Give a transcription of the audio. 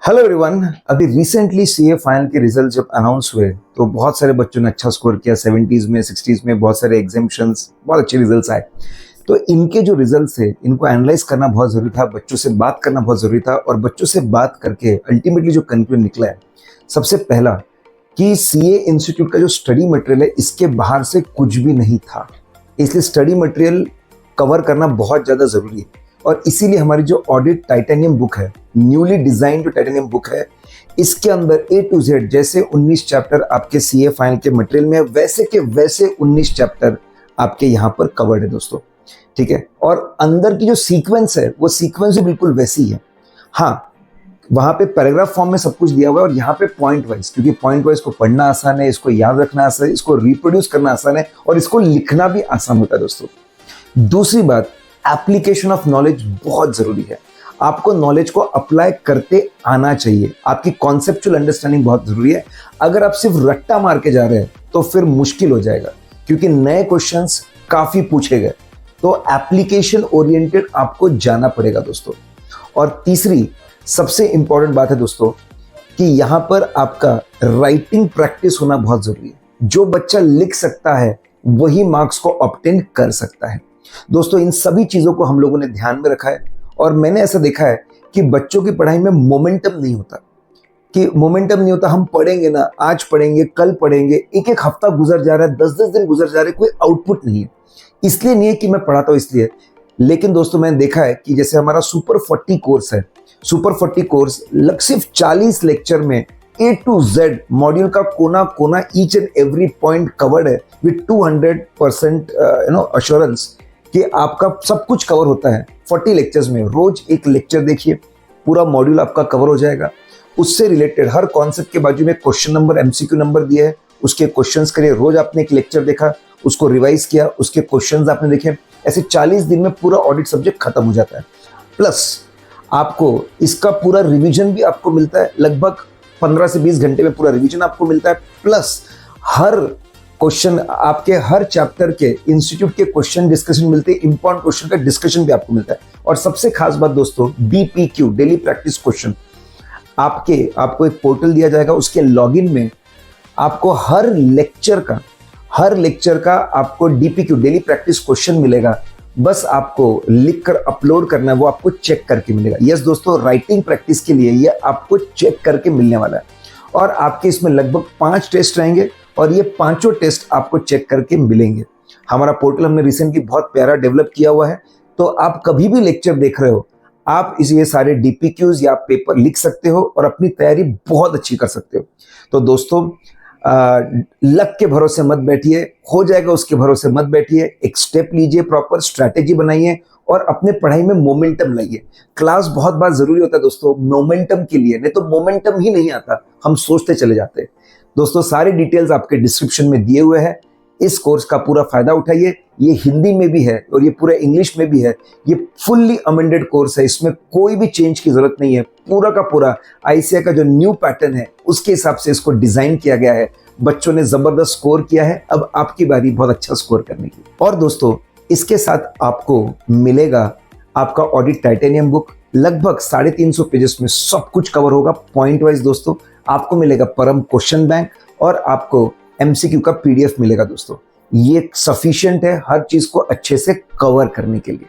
Hello everyone. अभी recently CA final के result जब अनाउंस हुए तो बहुत सारे बच्चों ने अच्छा स्कोर किया। 70s में 60s में बहुत सारे एग्जामिशंस, बहुत अच्छे रिजल्ट्स आए। तो इनके जो रिजल्ट्स थे इनको एनालाइज करना बहुत ज़रूरी था, बच्चों से बात करना बहुत ज़रूरी था। और बच्चों से बात करके अल्टीमेटली जो कंक्लूजन निकला है, सबसे पहला कि सीए इंस्टीट्यूट का जो स्टडी मटेरियल है इसके बाहर से कुछ भी नहीं था। इसलिए स्टडी मटेरियल कवर करना बहुत ज़्यादा ज़रूरी है। और इसीलिए हमारी जो ऑडिट टाइटेनियम बुक है, न्यूली डिजाइन जो टाइटेनियम बुक है, इसके अंदर ए टू जेड जैसे 19 चैप्टर आपके सीए फाइनल के मटेरियल में है, वैसे के वैसे 19 चैप्टर आपके यहाँ पर कवर्ड है दोस्तों। ठीक है। और अंदर की जो सीक्वेंस है वो सीक्वेंस भी बिल्कुल वैसी है। हाँ, वहां पे पैराग्राफ फॉर्म में सब कुछ दिया हुआ है और यहाँ पे पॉइंट वाइज, क्योंकि पॉइंट वाइज को पढ़ना आसान है, इसको याद रखना आसान है, इसको रिप्रोड्यूस करना आसान है और इसको लिखना भी आसान होता है दोस्तों। दूसरी बात, एप्लीकेशन ऑफ नॉलेज बहुत जरूरी है। आपको नॉलेज को अप्लाई करते आना चाहिए। आपकी कॉन्सेप्चुअल अंडरस्टैंडिंग बहुत जरूरी है। अगर आप सिर्फ रट्टा मार के जा रहे हैं तो फिर मुश्किल हो जाएगा, क्योंकि नए क्वेश्चंस काफी पूछे गए। तो एप्लीकेशन ओरिएंटेड आपको जाना पड़ेगा दोस्तों। और तीसरी सबसे इंपॉर्टेंट बात है दोस्तों कि यहां पर आपका राइटिंग प्रैक्टिस होना बहुत जरूरी है। जो बच्चा लिख सकता है वही मार्क्स को ऑब्टेन कर सकता है दोस्तों। इन सभी चीजों को हम लोगों ने ध्यान में रखा है और मैंने ऐसा देखा है कि बच्चों की पढ़ाई में मोमेंटम नहीं होता। हम पढ़ेंगे ना, आज पढ़ेंगे, कल पढ़ेंगे, एक एक हफ्ता गुजर जा रहा है, 10-10 दिन गुजर जा रहे हैं, कोई आउटपुट नहीं है। इसलिए नहीं है कि मैं पढ़ाता हूं इसलिए, लेकिन दोस्तों मैंने देखा है कि जैसे हमारा सुपर 40 कोर्स है, सुपर 40 कोर्स सिर्फ 40 लेक्चर में ए टू जेड मॉड्यूल का कोना कोना, each and every point covered है विद 200% अश्योरेंस कि आपका सब कुछ कवर होता है 40 लेक्चर्स में। रोज एक लेक्चर देखिए, पूरा मॉड्यूल आपका कवर हो जाएगा। उससे रिलेटेड हर कॉन्सेप्ट के बाजू में क्वेश्चन नंबर, एमसीक्यू नंबर दिया है, उसके क्वेश्चंस करिए। रोज आपने एक लेक्चर देखा, उसको रिवाइज किया, उसके क्वेश्चंस आपने देखे। ऐसे 40 दिन में पूरा ऑडिट सब्जेक्ट खत्म हो जाता है। प्लस आपको इसका पूरा रिवीजन भी आपको मिलता है, लगभग 15 से 20 घंटे में पूरा रिवीजन आपको मिलता है। प्लस हर क्वेश्चन, आपके हर चैप्टर के इंस्टीट्यूट के क्वेश्चन डिस्कशन मिलते हैं, इंपॉर्टेंट क्वेश्चन का डिस्कशन भी आपको मिलता है। और सबसे खास बात दोस्तों, डीपीक्यू, डेली प्रैक्टिस क्वेश्चन, आपको एक पोर्टल दिया जाएगा। उसके लॉगिन में आपको हर लेक्चर का आपको डीपीक्यू, डेली प्रैक्टिस क्वेश्चन मिलेगा। बस आपको लिखकर अपलोड करना है, वो आपको चेक करके मिलेगा। यस दोस्तों, राइटिंग प्रैक्टिस के लिए ये आपको चेक करके मिलने वाला है। और आपके इसमें लगभग 5 टेस्ट रहेंगे और ये 5 टेस्ट आपको चेक करके मिलेंगे। हमारा पोर्टल हमने रिसेंटली बहुत प्यारा डेवलप किया हुआ है, तो आप कभी भी लेक्चर देख रहे हो, आप ये सारे डीपीक्यूज या पेपर लिख सकते हो और अपनी तैयारी बहुत अच्छी कर सकते हो। तो दोस्तों, लक के भरोसे मत बैठिए, हो जाएगा उसके भरोसे मत बैठिए। एक स्टेप लीजिए, प्रॉपर स्ट्रैटेजी बनाइए और अपने पढ़ाई में मोमेंटम लाइए। क्लास बहुत बात जरूरी होता है दोस्तों मोमेंटम के लिए, नहीं तो मोमेंटम ही नहीं आता, हम सोचते चले जाते हैं। दोस्तों, सारे डिटेल्स आपके डिस्क्रिप्शन में दिए हुए हैं। इस कोर्स का पूरा फायदा उठाइए। ये हिंदी में भी है और ये पूरा इंग्लिश में भी है। ये फुल्ली अमेंडेड कोर्स है, इसमें कोई भी चेंज की जरूरत नहीं है। पूरा का पूरा आईसीएआई का जो न्यू पैटर्न है उसके हिसाब से इसको डिजाइन किया गया है। बच्चों ने जबरदस्त स्कोर किया है, अब आपकी बारी बहुत अच्छा स्कोर करने की। और दोस्तों, इसके साथ आपको मिलेगा आपका ऑडिट टाइटेनियम बुक, लगभग 350 पेजेस में सब कुछ कवर होगा पॉइंट वाइज दोस्तों। आपको मिलेगा परम क्वेश्चन बैंक और आपको एमसीक्यू का पीडीएफ मिलेगा दोस्तों। ये सफिशिएंट है हर चीज को अच्छे से कवर करने के लिए।